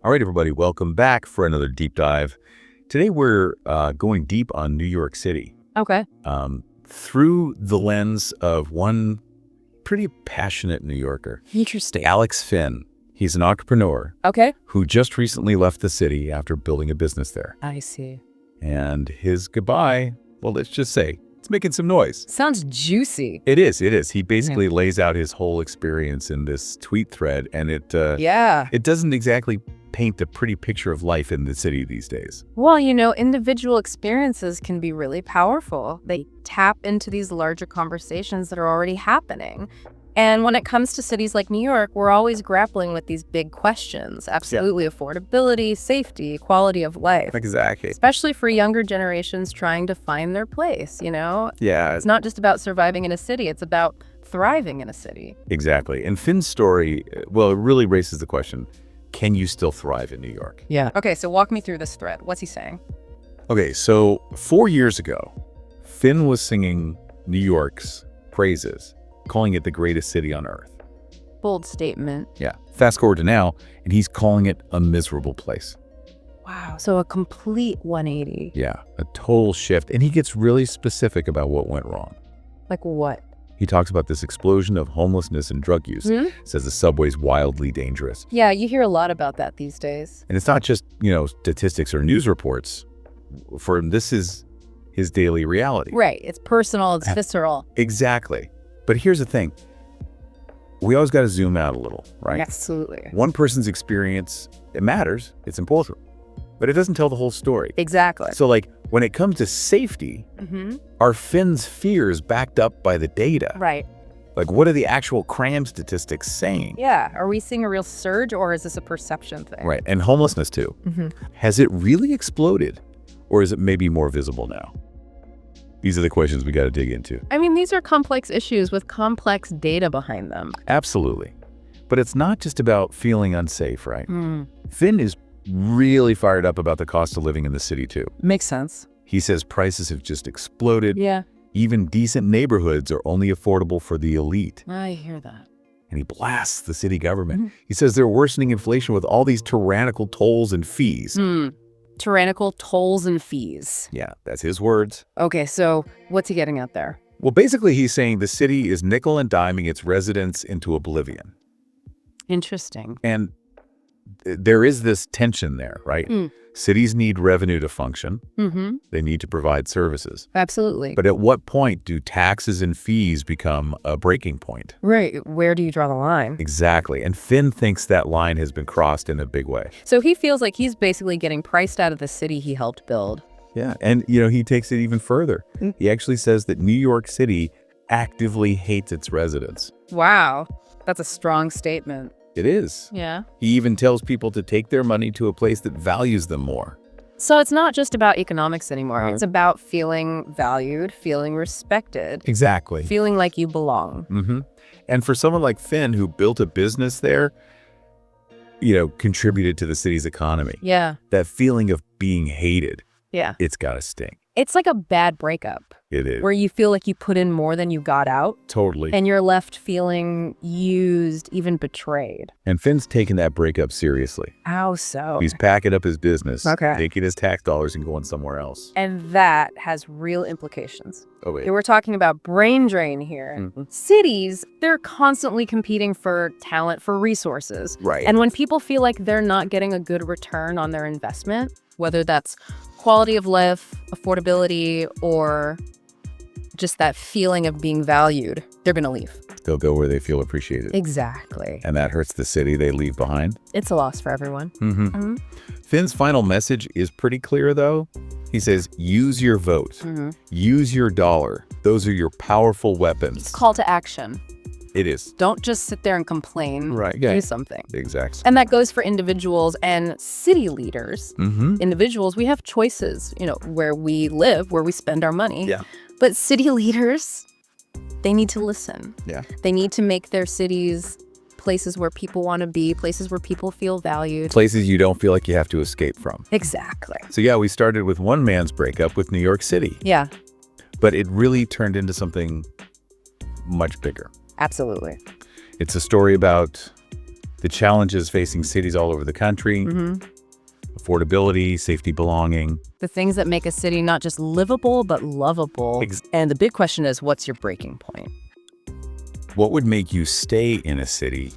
All right, everybody, welcome back for another deep dive. Today, we're going deep on New York City Okay. through the lens of one pretty passionate New Yorker, Interesting. Alex Finn. He's an entrepreneur Okay. who just recently left the city after building a business there. I see. And his goodbye, well, let's just say, it's making some noise. Sounds juicy. It is. He basically lays out his whole experience in this tweet thread, and it doesn't exactly paint a pretty picture of life in the city these days. Well, individual experiences can be really powerful. They tap into these larger conversations that are already happening. And when it comes to cities like New York, we're always grappling with these big questions. Absolutely. Affordability, safety, quality of life. Exactly. Especially for younger generations trying to find their place, Yeah. It's not just about surviving in a city. It's about thriving in a city. Exactly. And Finn's story, well, it really raises the question, can you still thrive in New York? Yeah. Okay, so walk me through this thread. What's he saying? Okay, so 4 years ago, Finn was singing New York's praises, calling it the greatest city on earth. Bold statement. Yeah. Fast forward to now, and he's calling it a miserable place. Wow. So a complete 180. Yeah, a total shift. And he gets really specific about what went wrong. Like what? He talks about this explosion of homelessness and drug use. Says the subway's wildly dangerous. Yeah, you hear a lot about that these days. And it's not just, statistics or news reports. For him, this is his daily reality. Right. It's personal. It's visceral. Exactly. But here's the thing. We always got to zoom out a little, right? Absolutely. One person's experience, it matters. It's important. But it doesn't tell the whole story. Exactly. So, when it comes to safety, are Finn's fears backed up by the data? Right. What are the actual crime statistics saying? Yeah. Are we seeing a real surge, or is this a perception thing? Right. And homelessness, too. Has it really exploded, or is it maybe more visible now? These are the questions we got to dig into. I mean, these are complex issues with complex data behind them. Absolutely. But it's not just about feeling unsafe, right? Finn is really fired up about the cost of living in the city, too. Makes sense. He says prices have just exploded. Yeah. Even decent neighborhoods are only affordable for the elite. I hear that. And he blasts the city government. He says they're worsening inflation with all these tyrannical tolls and fees. Tyrannical tolls and fees. Yeah, that's his words. Okay, so what's he getting at there? Well, basically, he's saying the city is nickel and diming its residents into oblivion. Interesting. And there is this tension there, right? Cities need revenue to function. They need to provide services. Absolutely. But at what point do taxes and fees become a breaking point? Right. Where do you draw the line? Exactly. And Finn thinks that line has been crossed in a big way. So he feels like he's basically getting priced out of the city he helped build. Yeah. And, he takes it even further. He actually says that New York City actively hates its residents. Wow. That's a strong statement. It is. Yeah. He even tells people to take their money to a place that values them more. So it's not just about economics anymore. It's about feeling valued, feeling respected. Exactly. Feeling like you belong. And for someone like Finn, who built a business there, contributed to the city's economy. Yeah. That feeling of being hated. Yeah. It's got to sting. It's like a bad breakup. It is. Where you feel like you put in more than you got out. Totally. And you're left feeling used, even betrayed. And Finn's taking that breakup seriously. How so? He's packing up his business, Okay. taking his tax dollars and going somewhere else. And that has real implications. Oh, wait. Okay, we're talking about brain drain here. Cities, they're constantly competing for talent, for resources. Right. And when people feel like they're not getting a good return on their investment, whether that's quality of life, affordability, or just that feeling of being valued, they're going to leave. They'll go where they feel appreciated. Exactly. And that hurts the city they leave behind. It's a loss for everyone. Finn's final message is pretty clear, though. He says, use your vote. Use your dollar. Those are your powerful weapons. Call to action. It is. Don't just sit there and complain. Right. Yeah. Do something. Exactly. And that goes for individuals and city leaders. Individuals, we have choices, where we live, where we spend our money. Yeah. But city leaders, they need to listen. Yeah. They need to make their cities places where people want to be, places where people feel valued. Places you don't feel like you have to escape from. Exactly. So yeah, we started with one man's breakup with New York City. Yeah. But it really turned into something much bigger. Absolutely. It's a story about the challenges facing cities all over the country, affordability, safety, belonging. The things that make a city not just livable, but lovable. And the big question is, what's your breaking point? What would make you stay in a city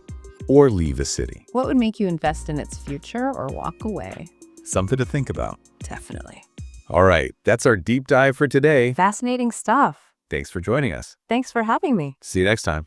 or leave a city? What would make you invest in its future or walk away? Something to think about. Definitely. All right, that's our deep dive for today. Fascinating stuff. Thanks for joining us. Thanks for having me. See you next time.